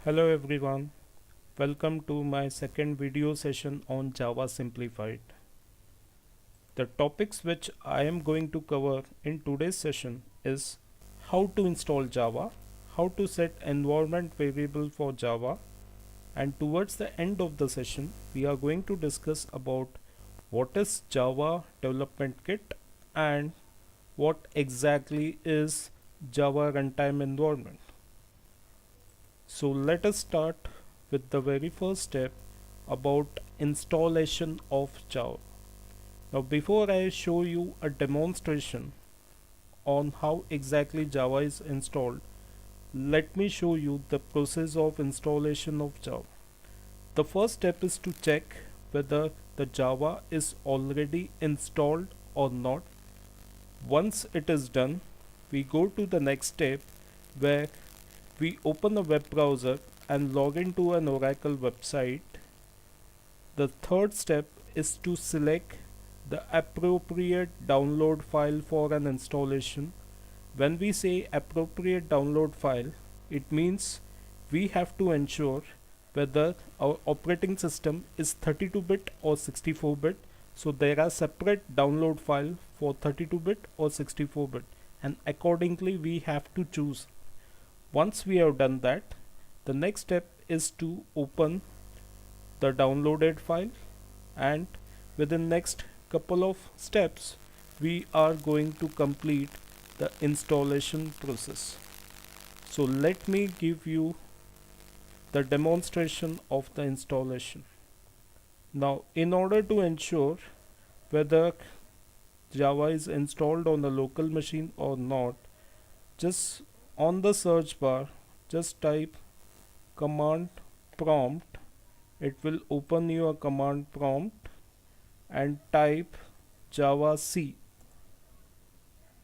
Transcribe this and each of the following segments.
Hello everyone, welcome to my second video session on Java Simplified. The topics which I am going to cover in today's session is how to install Java, how to set environment variable for Java, and towards the end of the session we are going to discuss about what is Java Development Kit and what exactly is Java Runtime Environment. So let us start with the very first step about installation of Java. Now before I show you a demonstration on how exactly Java is installed, let me show you the process of installation of Java. The first step is to check whether the Java is already installed or not. Once it is done, we go to the next step where we open a web browser and log into an Oracle website. The third step is to select the appropriate download file for an installation. When we say appropriate download file, it means we have to ensure whether our operating system is 32-bit or 64-bit. So there are separate download file for 32-bit or 64-bit, and accordingly we have to choose. Once we have done that, the next step is to open the downloaded file, and within next couple of steps we are going to complete the installation process. So let me give you the demonstration of the installation. Now in order to ensure whether Java is installed on the local machine or not, just on the search bar just type command prompt. It will open your command prompt and type Java C.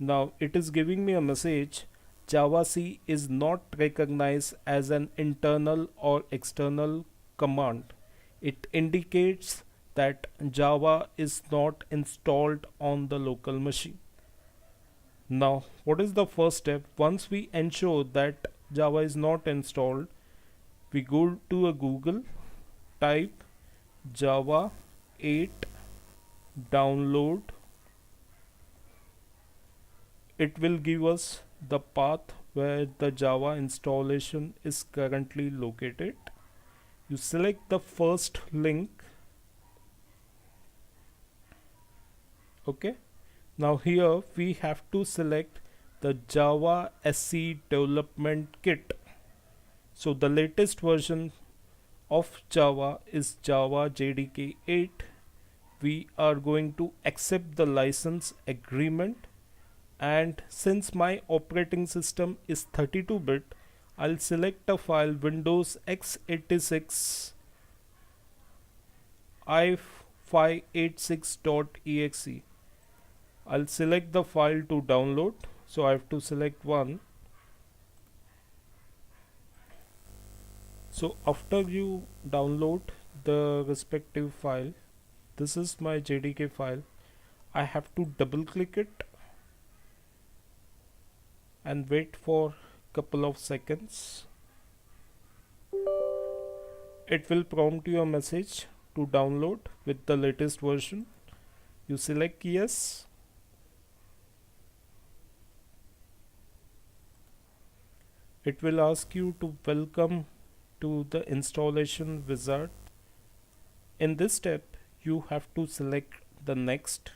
Now it is giving me a message: Java C is not recognized as an internal or external command. It indicates that Java is not installed on the local machine. Now what is the first step? Once we ensure that Java is not installed, we go to a Google, type Java 8 download. It will give us the path where the Java installation is currently located. You select the first link. Okay. Now here we have to select the Java SC Development Kit. So the latest version of Java is Java JDK 8. We are going to accept the license agreement, and since my operating system is 32-bit, I'll select a file Windows x86 i586.exe. I'll select the file to download, so I have to select one. So after you download the respective file, this is my JDK file. I have to double click it and wait for couple of seconds. It will prompt you a message to download with the latest version. You select yes. It will ask you to welcome to the installation wizard. In this step you have to select the next.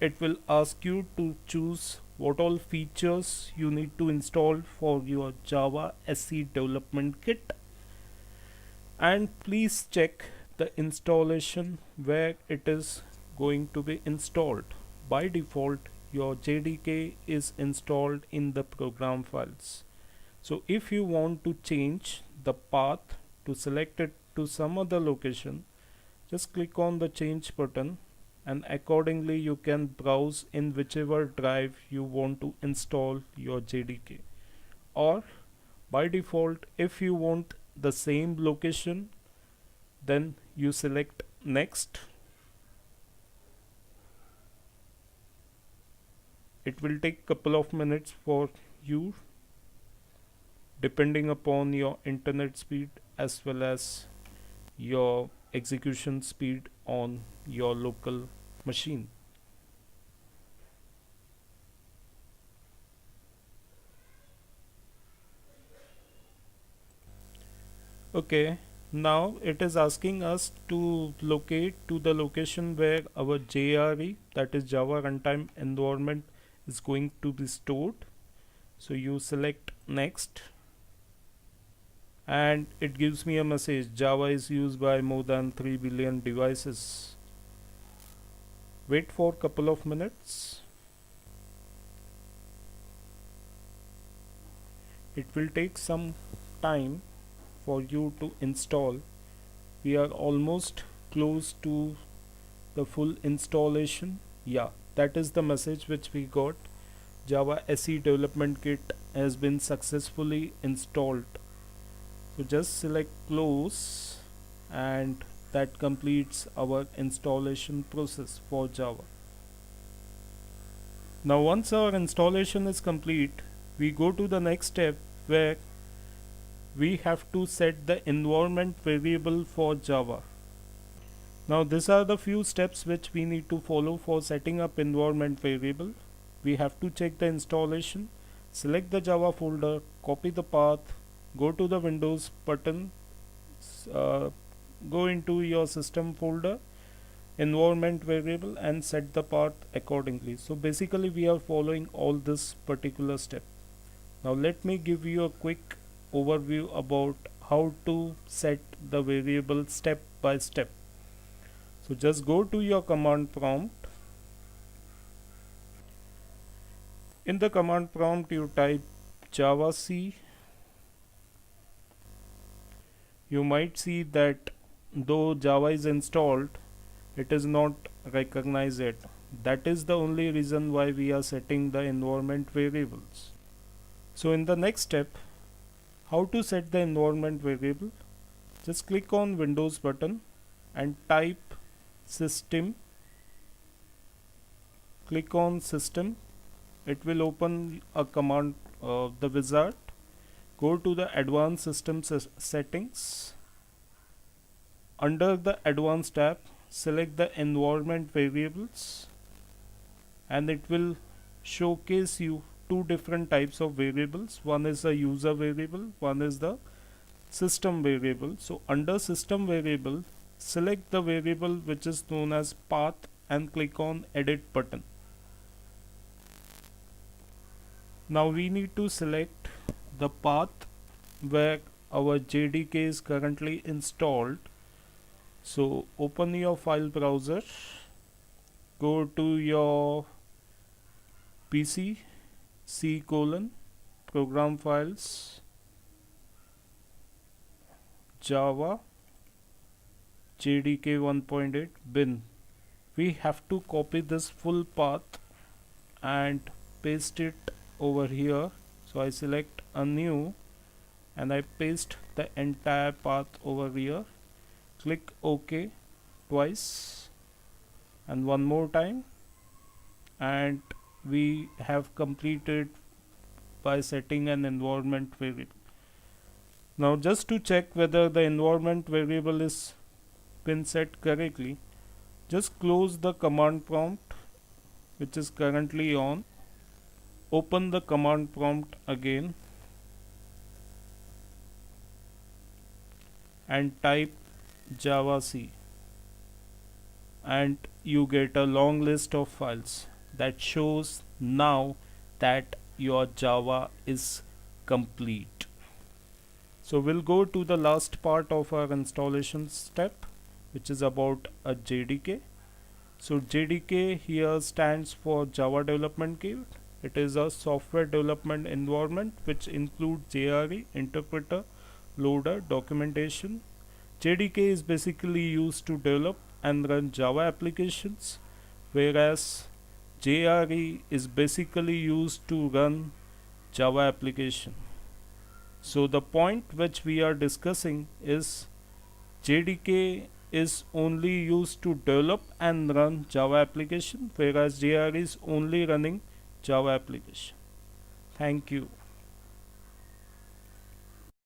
It will ask you to choose what all features you need to install for your Java SC Development Kit, and please check the installation where it is going to be installed. By default your JDK is installed in the program files. So if you want to change the path to select it to some other location, just click on the change button, and accordingly you can browse in whichever drive you want to install your JDK. Or by default, if you want the same location, then you select next. It will take couple of minutes for you. depending upon your internet speed as well as your execution speed on your local machine. Okay, now it is asking us to locate to the location where our JRE, that is Java Runtime Environment, is going to be stored. So you select next and it gives me a message: Java is used by more than 3 billion devices. Wait for a couple of minutes. It will take some time for you to install. We are almost close to the full installation. Yeah, that is the message which we got. Java SE development kit has been successfully installed. So just select close and that completes our installation process for Java. Now once our installation is complete, we go to the next step where we have to set the environment variable for Java. Now these are the few steps which we need to follow for setting up environment variable. We have to check the installation, select the Java folder, copy the path, go to the Windows button, go into your system folder, environment variable, and set the path accordingly. So basically we are following all this particular step. Now let me give you a quick overview about how to set the variable step by step. So just go to your command prompt. In the command prompt you type javac. You might see that though Java is installed, it is not recognized yet. That is the only reason why we are setting the environment variables. So in the next step, how to set the environment variable? Just click on Windows button and type system. Click on system. It will open a command, the wizard. Go to the advanced system settings. Under the advanced tab, select the environment variables and it will showcase you two different types of variables. One is a user variable, one is the system variable. So under system variable, select the variable which is known as path and click on edit button. Now we need to select the path where our JDK is currently installed. So open your file browser, go to your PC, program files, Java, JDK 1.8 bin. We have to copy this full path and paste it over here. So I select a new and I paste the entire path over here. Click OK twice and one more time, and we have completed by setting an environment variable. Now just to check whether the environment variable is been set correctly, just close the command prompt which is currently on. Open the command prompt again and type javac and you get a long list of files that shows now that your Java is complete. So we'll go to the last part of our installation step, which is about a JDK. So JDK here stands for Java Development Kit. It is a software development environment which includes JRE, interpreter, loader, documentation. JDK is basically used to develop and run Java applications, whereas JRE is basically used to run Java application. So the point which we are discussing is JDK is only used to develop and run Java application, whereas JRE is only running Java application. Thank you.